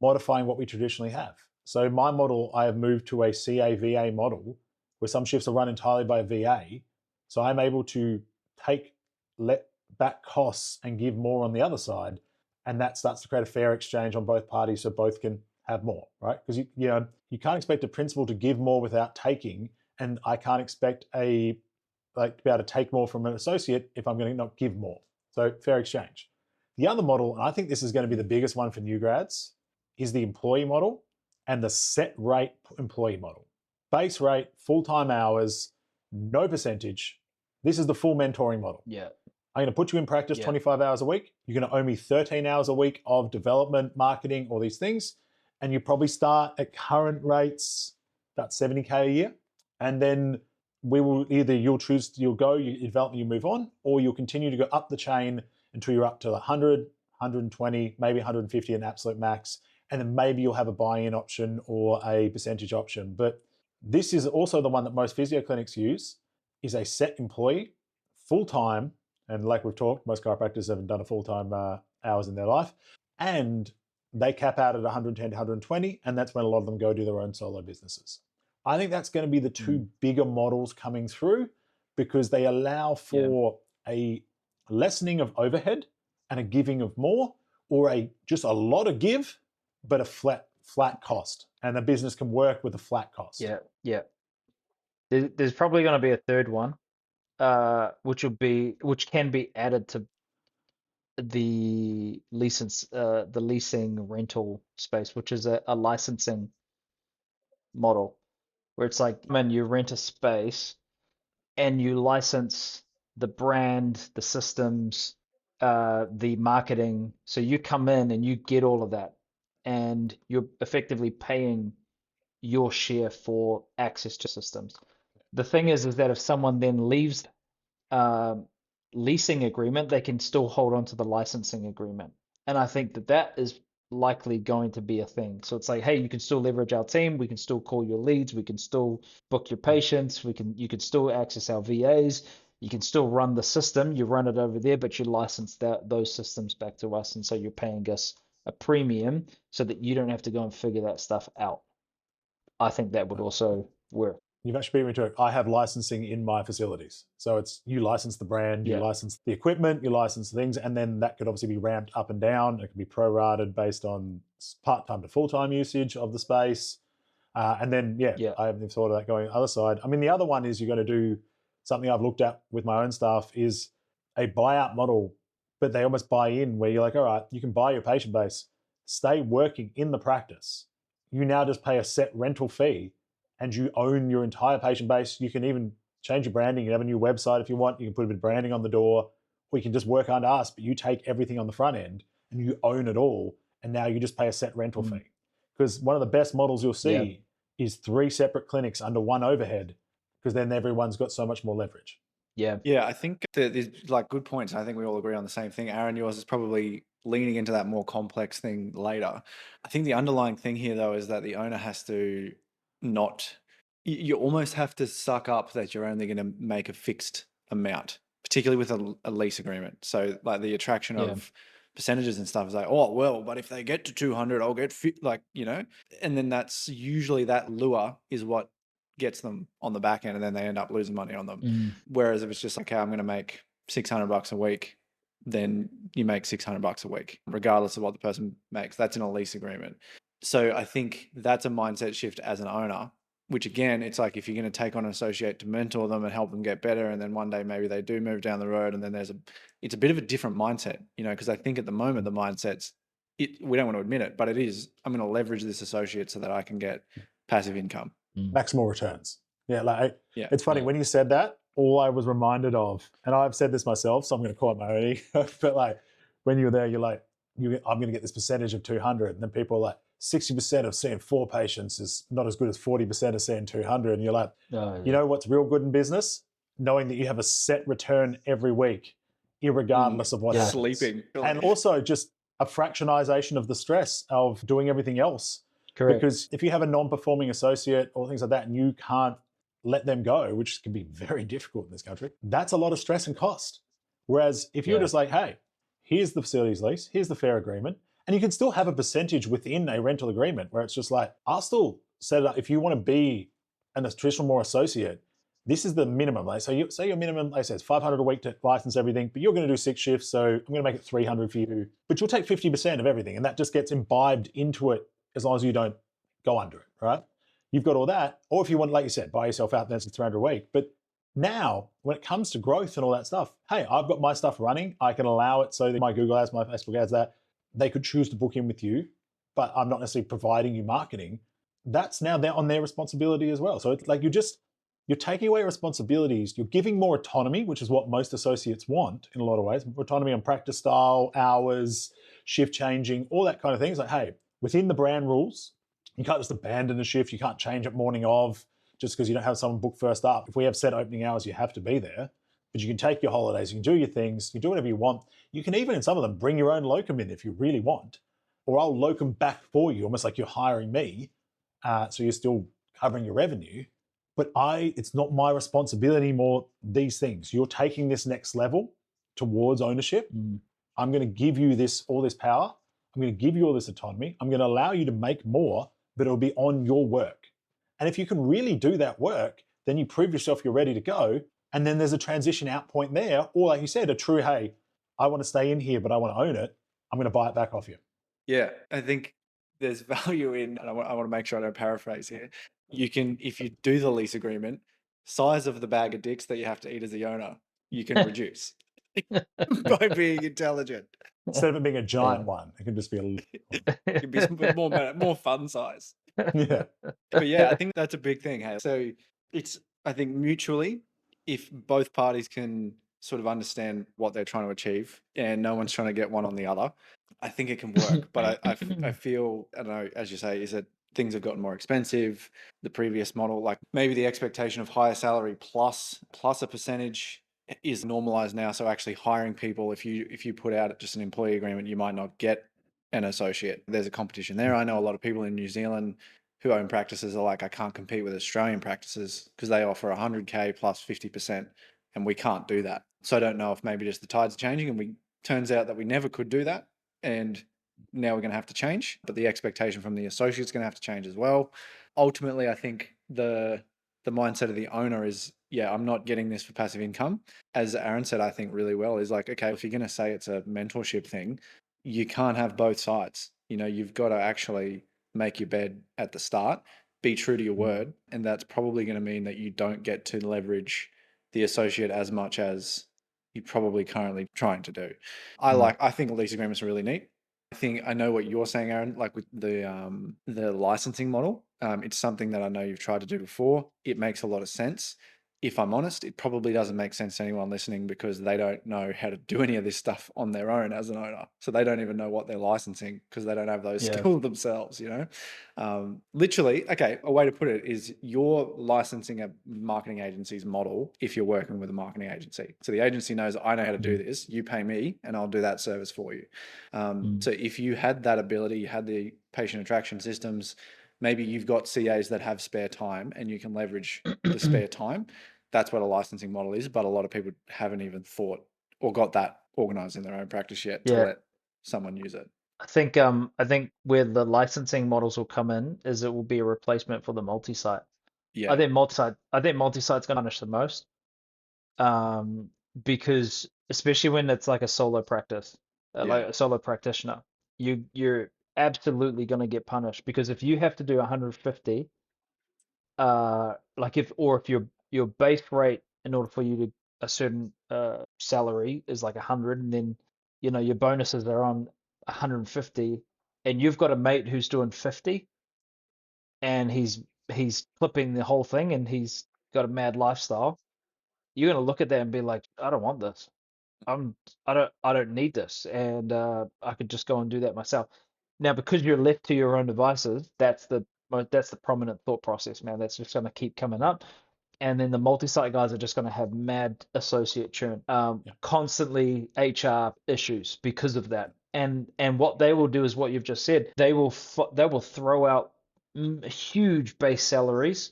modifying what we traditionally have. So my model, I have moved to a CA-VA model where some shifts are run entirely by a VA. So I'm able to let back costs and give more on the other side. And that starts to create a fair exchange on both parties so both can have more, right? Because you can't expect a principal to give more without taking, and I can't expect to be able to take more from an associate if I'm going to not give more. So fair exchange. The other model, and I think this is going to be the biggest one for new grads, is the employee model and the set rate employee model. Base rate, full-time hours, no percentage. This is the full mentoring model. Yeah. I'm going to put you in practice 25 hours a week. You're going to owe me 13 hours a week of development, marketing, all these things. And you probably start at current rates, about 70K a year. And then we will you'll develop and you move on, or you'll continue to go up the chain until you're up to 100, 120, maybe 150 an absolute max. And then maybe you'll have a buy-in option or a percentage option. But this is also the one that most physio clinics use, is a set employee, full-time, and like we've talked, most chiropractors haven't done a full-time hours in their life, and they cap out at 110 to 120, and that's when a lot of them go do their own solo businesses. I think that's going to be the two bigger models coming through, because they allow for a lessening of overhead and a giving of more, or just a lot of give, but a flat cost, and a business can work with a flat cost. Yeah. There's probably going to be a third one, which can be added to the leasing rental space, which is a licensing model, where it's like, man, you rent a space and you license the brand, the systems, the marketing. So you come in and you get all of that, and you're effectively paying your share for access to systems. The thing is that if someone then leaves leasing agreement, they can still hold on to the licensing agreement. And I think that is likely going to be a thing. So it's like, hey, you can still leverage our team, we can still call your leads, we can still book your patients, you can still access our VAs, you can still run the system, you run it over there, but you license those systems back to us, and so you're paying us a premium so that you don't have to go and figure that stuff out. I think that would also work. You've actually beat me to it. I have licensing in my facilities. So it's you license the brand, you Yeah. license the equipment, you license things, and then that could obviously be ramped up and down. It can be prorated based on part-time to full-time usage of the space. And then, Yeah. I haven't thought of that going the other side. I mean, the other one is you're going to do something I've looked at with my own staff is a buyout model, but they almost buy in where you're like, all right, you can buy your patient base, stay working in the practice. You now just pay a set rental fee and you own your entire patient base. You can even change your branding. You can have a new website if you want. You can put a bit of branding on the door, or you can just work under us, but you take everything on the front end and you own it all. And now you just pay a set rental fee. Because one of the best models you'll see is 3 separate clinics under one overhead, because then everyone's got so much more leverage. Yeah. Yeah, I think that there's like good points. I think we all agree on the same thing. Aaron, yours is probably leaning into that more complex thing later. I think the underlying thing here, though, is that the owner has to not, you almost have to suck up that you're only going to make a fixed amount, particularly with a lease agreement. So, like the attraction of percentages and stuff is like, oh, well, but if they get to 200, I'll get, like, you know, and then that's usually that lure is what gets them on the back end, and then they end up losing money on them. Whereas if it's just like, okay, I'm going to make $600 a week, then you make $600 a week, regardless of what the person makes. That's in a lease agreement. So I think that's a mindset shift as an owner, which again, it's like if you're going to take on an associate to mentor them and help them get better, and then one day maybe they do move down the road, and then it's a bit of a different mindset, you know, because I think at the moment the mindset's, we don't want to admit it, but it is, I'm going to leverage this associate so that I can get passive income. Maximal returns. It's funny when you said that, all I was reminded of, and I've said this myself, so I'm going to call it my own ego, but like when you're there, you're like, I'm going to get this percentage of 200, and then people are like, 60% of seeing 4 patients is not as good as 40% of seeing 200, and you're like, you know what's real good in business? Knowing that you have a set return every week, irregardless of what happens. Sleeping. And also just a fractionization of the stress of doing everything else. Correct. Because if you have a non-performing associate or things like that, and you can't let them go, which can be very difficult in this country, that's a lot of stress and cost. Whereas if you're just like, hey, here's the facilities lease, here's the fair agreement, and you can still have a percentage within a rental agreement where it's just like, I'll still set it up. If you want to be a traditional more associate, this is the minimum. Like, so you say your minimum, like I said, 500 a week to license everything, but you're going to do 6 shifts, so I'm going to make it 300 for you. But you'll take 50% of everything, and that just gets imbibed into it as long as you don't go under it, right? You've got all that. Or if you want, like you said, buy yourself out, that's 300 a week. But now, when it comes to growth and all that stuff, hey, I've got my stuff running. I can allow it so that my Google ads, my Facebook ads, that they could choose to book in with you, but I'm not necessarily providing you marketing. That's now on their responsibility as well. So it's like you're taking away responsibilities. You're giving more autonomy, which is what most associates want in a lot of ways. Autonomy on practice style, hours, shift changing, all that kind of things. Like, hey, within the brand rules, you can't just abandon a shift. You can't change it morning of just because you don't have someone booked first up. If we have set opening hours, you have to be there. But you can take your holidays, you can do your things, you can do whatever you want. You can even, in some of them, bring your own locum in if you really want. Or I'll locum back for you, almost like you're hiring me. So you're still covering your revenue. But it's not my responsibility anymore, these things. You're taking this next level towards ownership. I'm going to give you all this power. I'm going to give you all this autonomy. I'm going to allow you to make more, but it'll be on your work. And if you can really do that work, then you prove yourself you're ready to go. And then there's a transition out point there. Or like you said, a true, hey, I want to stay in here, but I want to own it. I'm going to buy it back off you. Yeah, I think there's value in, and I want to make sure I don't paraphrase here. You can, if you do the lease agreement, size of the bag of dicks that you have to eat as the owner, you can reduce by being intelligent. Instead of it being a giant one, it can just be It can be more fun size. Yeah. But yeah, I think that's a big thing. Hey, so it's, I think mutually, if both parties can sort of understand what they're trying to achieve and no one's trying to get one on the other, I think it can work. But I feel, I don't know, as you say, is that things have gotten more expensive. The previous model, like maybe the expectation of higher salary plus a percentage is normalized now. So actually hiring people, if you put out just an employee agreement, you might not get an associate. There's a competition there. I know a lot of people in New Zealand who own practices are like, I can't compete with Australian practices because they offer 100K plus 50%, and we can't do that. So I don't know if maybe just the tides are changing, and turns out that we never could do that, and now we're going to have to change. But the expectation from the associate's going to have to change as well. Ultimately, I think the the mindset of the owner is, yeah, I'm not getting this for passive income. As Aaron said, I think really well, is like, okay, if you're going to say it's a mentorship thing, you can't have both sides. You've got to actually make your bed at the start, be true to your word. And that's probably going to mean that you don't get to leverage the associate as much as you're probably currently trying to do. I think lease agreements are really neat. I know what you're saying, Aaron, like with the licensing model. It's something that I know you've tried to do before. It makes a lot of sense. If I'm honest, it probably doesn't make sense to anyone listening because they don't know how to do any of this stuff on their own as an owner. So they don't even know what they're licensing because they don't have those skills themselves, Literally, okay, a way to put it is you're licensing a marketing agency's model if you're working with a marketing agency. So the agency knows, I know how to do this, you pay me and I'll do that service for you. So if you had that ability, you had the patient attraction systems, maybe you've got CAs that have spare time and you can leverage the spare time. That's what a licensing model is. But a lot of people haven't even thought or got that organized in their own practice yet to let someone use it. I think where the licensing models will come in is it will be a replacement for the multi-site. Yeah. I think multi-site's gonna punish the most. Because especially when it's like a solo practice, like a solo practitioner, you're absolutely gonna get punished because if you have to do 150, like if your base rate in order for you to a certain salary is like 100, and then your bonuses are on 150, and you've got a mate who's doing 50, and he's clipping the whole thing, and he's got a mad lifestyle. You're gonna look at that and be like, I don't want this. I don't need this, and I could just go and do that myself. Now, because you're left to your own devices, that's the prominent thought process, man. That's just gonna keep coming up, and then the multi-site guys are just gonna have mad associate churn, constantly HR issues because of that. And what they will do is what you've just said. They will throw out huge base salaries,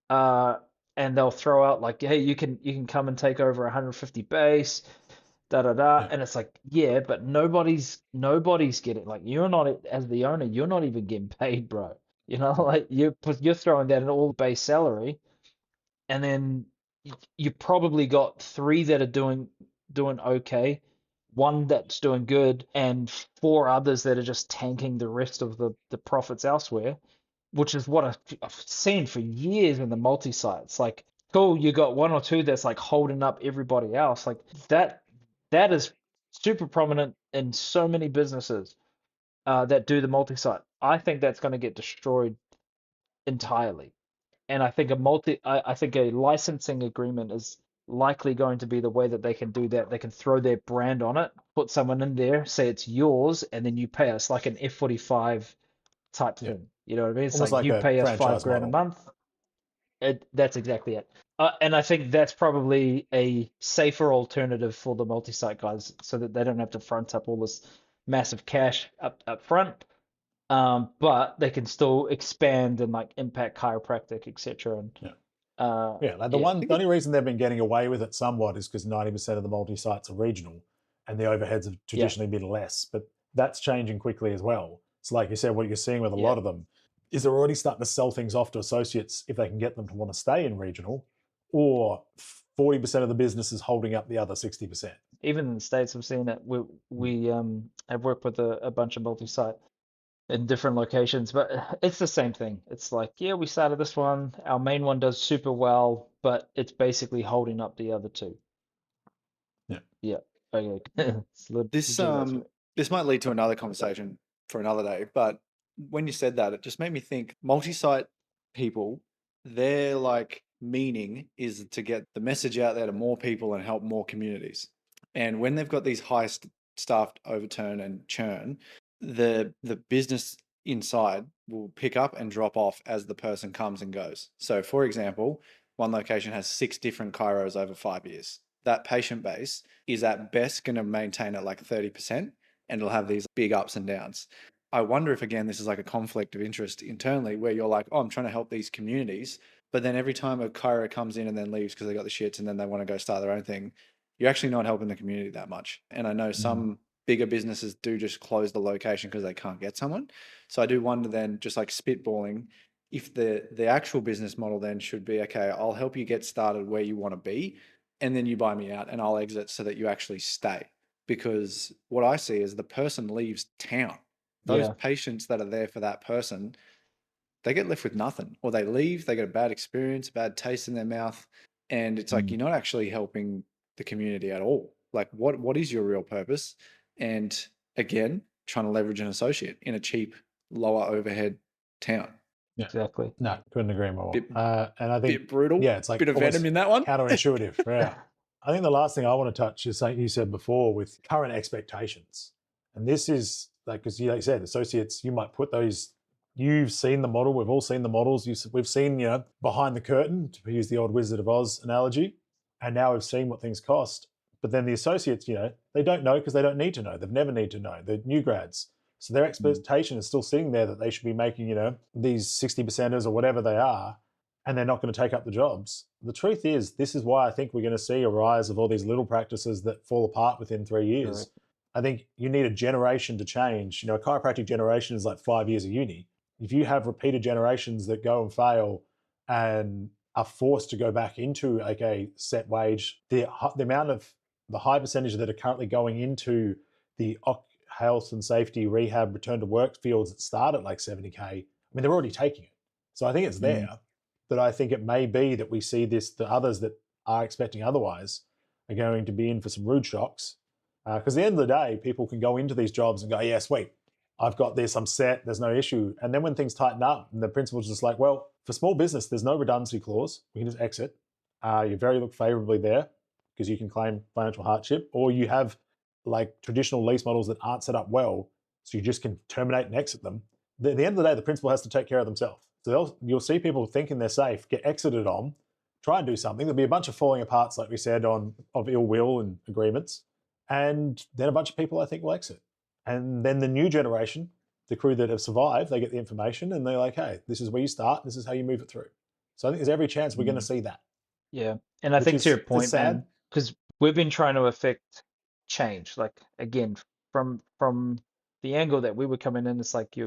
uh, and they'll throw out like, hey, you can come and take over 150 base, da da da, and it's like, yeah, but nobody's getting, like, you're not, as the owner, you're not even getting paid, bro. Like you're throwing that in all base salary, and then you probably got three that are doing okay, one that's doing good, and four others that are just tanking the rest of the profits elsewhere, which is what I've seen for years in the multi-sites. Like, cool, you got one or two that's like holding up everybody else. Like that is super prominent in so many businesses that do the multi-site. I think that's going to get destroyed entirely. And I think I think a licensing agreement is likely going to be the way that they can do that. They can throw their brand on it, put someone in there, say it's yours, and then you pay us like an F45 type thing. You know what I mean? It's Almost like like you a pay us franchise $5,000 a model. month. That's exactly it. And I think that's probably a safer alternative for the multi-site guys, so that they don't have to front up all this massive cash up front. But they can still expand and like impact chiropractic, etc. And like the only reason they've been getting away with it somewhat is because 90% of the multi-sites are regional, and the overheads have traditionally been less. But that's changing quickly as well. So, like you said, what you're seeing with a lot of them is they're already starting to sell things off to associates if they can get them to want to stay in regional, or 40% of the business is holding up the other 60%. Even in the States, I've seen it. We have worked with a bunch of multi-site in different locations, but it's the same thing. It's like, yeah, we started this one, our main one does super well, but it's basically holding up the other two. Yeah. Okay. This might lead to another conversation for another day, but when you said that, it just made me think multi-site people, their like meaning is to get the message out there to more people and help more communities. And when they've got these high staffed overturn and churn, the business inside will pick up and drop off as the person comes and goes. So for example, one location has 6 different chiros over 5 years. That patient base is at best going to maintain at like 30%, and it'll have these big ups and downs. I wonder if, again, this is like a conflict of interest internally where you're like, oh, I'm trying to help these communities. But then every time a chiro comes in and then leaves because they got the shits and then they want to go start their own thing, you're actually not helping the community that much. And I know some bigger businesses do just close the location because they can't get someone. So I do wonder then, just like spitballing, if the actual business model then should be, okay, I'll help you get started where you want to be, and then you buy me out and I'll exit so that you actually stay. Because what I see is the person leaves town. Those Yeah. patients that are there for that person, they get left with nothing, or they leave, they get a bad experience, bad taste in their mouth. And it's like, Mm. you're not actually helping the community at all. Like, what is your real purpose? And again, trying to leverage an associate in a cheap, lower overhead town. Yeah. Exactly. No, couldn't agree more. Bit, And I think, bit brutal, yeah, it's like bit of venom almost in that one. counterintuitive. Yeah. I think the last thing I want to touch is something you said before with current expectations. And this is like, because like you said, associates, you might put those, you've seen the model, we've all seen the models, we've seen, behind the curtain, to use the old Wizard of Oz analogy, and now we've seen what things cost. But then the associates, they don't know because they don't need to know. They've never need to know. They're new grads. So their expectation is still sitting there that they should be making, these 60%ers or whatever they are, and they're not going to take up the jobs. The truth is, this is why I think we're going to see a rise of all these little practices that fall apart within 3 years. Right. I think you need a generation to change. A chiropractic generation is like 5 years of uni. If you have repeated generations that go and fail and are forced to go back into like a set wage, the high percentage that are currently going into the health and safety, rehab, return to work fields that start at like 70K, I mean, they're already taking it. So I think it's there. But I think it may be that we see this, the others that are expecting otherwise are going to be in for some rude shocks. Because at the end of the day, people can go into these jobs and go, yeah, sweet, I've got this, I'm set, there's no issue. And then when things tighten up, and the principal's just like, well, for small business, there's no redundancy clause. We can just exit. You very look favorably there because you can claim financial hardship, or you have like traditional lease models that aren't set up well, so you just can terminate and exit them. At the end of the day, the principal has to take care of themselves. So you'll see people thinking they're safe, get exited on, try and do something. There'll be a bunch of falling aparts, like we said, of ill will and agreements. And then a bunch of people, I think, will exit. And then the new generation, the crew that have survived, they get the information and they're like, hey, this is where you start, this is how you move it through. So I think there's every chance we're going to see that. Yeah. And I think to your point, man, because we've been trying to affect change. Like, again, from the angle that we were coming in, it's like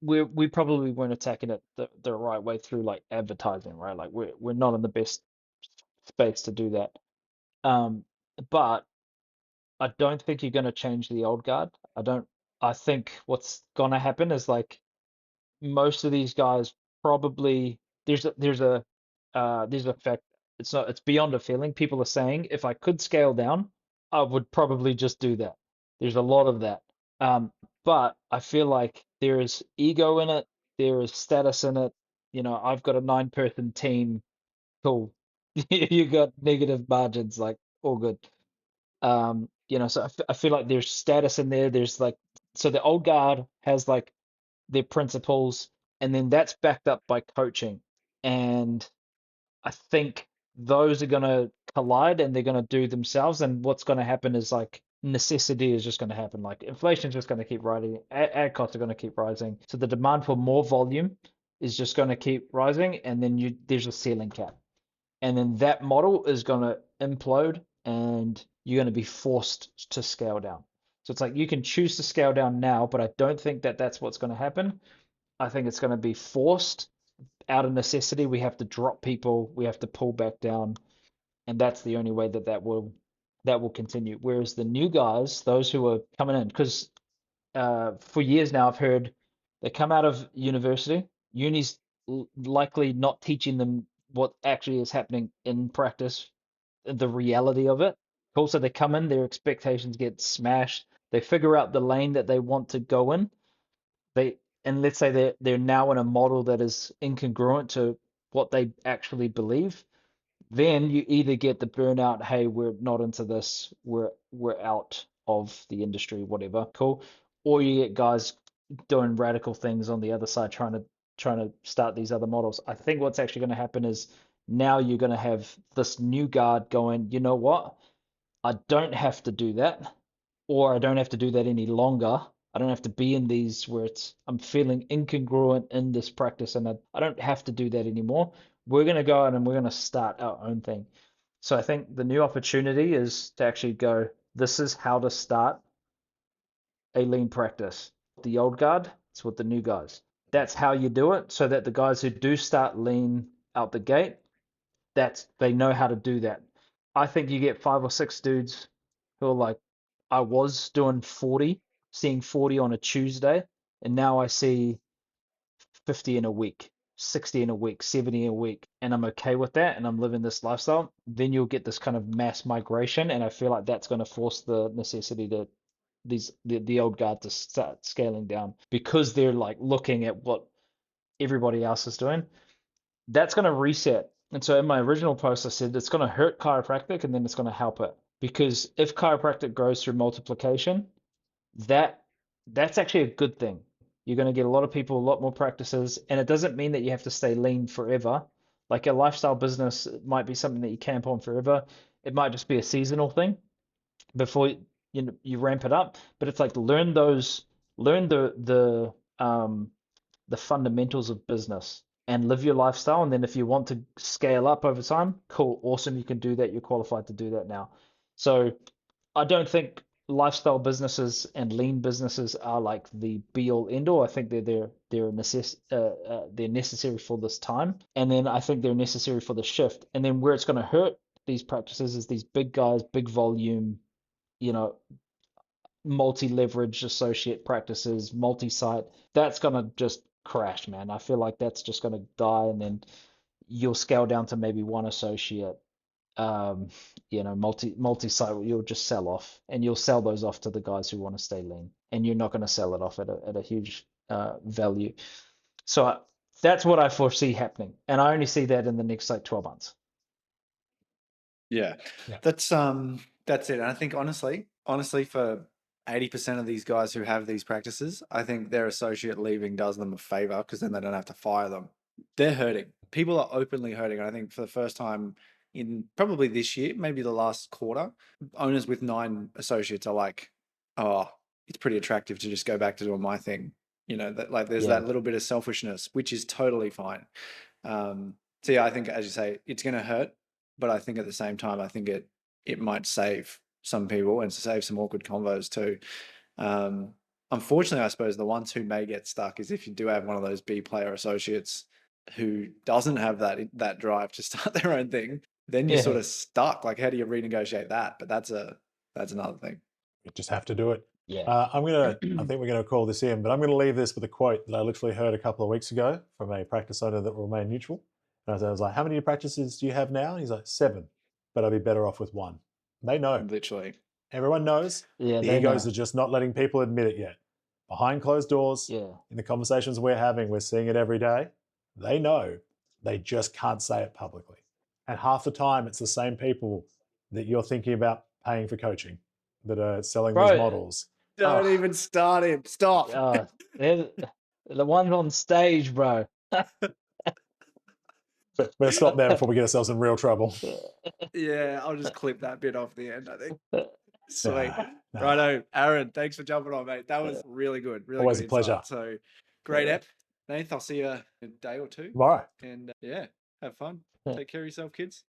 we probably weren't attacking it the right way through like advertising, right? Like we're not in the best space to do that. But I don't think you're going to change the old guard. I think what's going to happen is like most of these guys probably there's a fact, it's beyond a feeling. People are saying if I could scale down, I would probably just do that. There's a lot of that. But I feel like there is ego in it, there is status in it. I've got a 9-person team. Cool. You got negative margins, like all good. So I feel like there's status in there. There's like, so the old guard has like their principles, and then that's backed up by coaching. And I think those are going to collide and they're going to do themselves. And what's going to happen is like necessity is just going to happen. Like inflation is just going to keep rising, ad costs are going to keep rising. So the demand for more volume is just going to keep rising. And then there's a ceiling cap. And then that model is going to implode and you're going to be forced to scale down. So it's like you can choose to scale down now, but I don't think that that's what's going to happen. I think it's going to be forced out of necessity. We have to drop people, we have to pull back down, and that's the only way that will continue. Whereas the new guys, those who are coming in, because for years now I've heard they come out of university, uni's likely not teaching them what actually is happening in practice, the reality of it. Also, they come in, their expectations get smashed. They figure out the lane that they want to go in. And let's say they're now in a model that is incongruent to what they actually believe. Then you either get the burnout, hey, we're not into this, we're out of the industry, whatever, cool. Or you get guys doing radical things on the other side, trying to start these other models. I think what's actually going to happen is now you're going to have this new guard going, you know what? I don't have to do that, or I don't have to do that any longer. I don't have to be in these where I'm feeling incongruent in this practice, and I don't have to do that anymore. We're going to go out and we're going to start our own thing. So I think the new opportunity is to actually go, this is how to start a lean practice. The old guard, it's with the new guys. that's how you do it, so that the guys who do start lean out the gate, they know how to do that. I think you get 5 or 6 dudes who are like, I was doing 40, seeing 40 on a Tuesday, and now I see 50 in a week, 60 in a week, 70 a week, and I'm okay with that, and I'm living this lifestyle. Then you'll get this kind of mass migration, and I feel like that's going to force the necessity to the old guard to start scaling down, because they're like looking at what everybody else is doing. That's going to reset. And so in my original post, I said it's going to hurt chiropractic and then it's going to help it. Because if chiropractic grows through multiplication, that's actually a good thing. You're going to get a lot of people, a lot more practices, and it doesn't mean that you have to stay lean forever. Like a lifestyle business might be something that you camp on forever. It might just be a seasonal thing before you ramp it up. But it's like learn the fundamentals of business and live your lifestyle. And then if you want to scale up over time, cool, awesome, you can do that. You're qualified to do that now. So I don't think lifestyle businesses and lean businesses are like the be all end all. I think they're necessary for this time, and then I think they're necessary for the shift. And then where it's going to hurt these practices is these big guys, big volume, you know, multi-leverage associate practices, multi-site. That's going to just crash, man. I feel like that's just going to die, and then you'll scale down to maybe one associate. Multi-site, you'll just sell off, and you'll sell those off to the guys who want to stay lean, and you're not going to sell it off at a huge value. So that's what I foresee happening, and I only see that in the next like 12 months. Yeah. That's it. And I think honestly, for 80% of these guys who have these practices, I think their associate leaving does them a favor, because then they don't have to fire them. They're hurting. People are openly hurting. And I think for the first time in probably this year, maybe the last quarter, owners with 9 associates are like, oh, it's pretty attractive to just go back to doing my thing. That like there's that little bit of selfishness, which is totally fine. So yeah, I think, as you say, it's going to hurt, but I think at the same time, I think it might save some people and save some awkward convos too. Unfortunately, I suppose the ones who may get stuck is if you do have one of those B player associates who doesn't have that drive to start their own thing, then you're sort of stuck. Like, how do you renegotiate that? But that's another thing. You just have to do it. Yeah. I think we're going to call this in, but I'm going to leave this with a quote that I literally heard a couple of weeks ago from a practice owner that will remain neutral. And I was like, how many practices do you have now? He's like, 7, but I'd be better off with 1. They know. Literally. Everyone knows. Yeah, the egos are just not letting people admit it yet. Behind closed doors, in the conversations we're having, we're seeing it every day. They know. They just can't say it publicly. And half the time, it's the same people that you're thinking about paying for coaching that are selling these models. Don't even start him. Stop. The one on stage, bro. Better stop there before we get ourselves in real trouble. Yeah, I'll just clip that bit off the end, I think. Sweet. Righto, Aaron, thanks for jumping on, mate. That was really good. Really always good a pleasure. Insight. So great ep. Nath, I'll see you in a day or two. All right. And have fun. Take care of yourself, kids.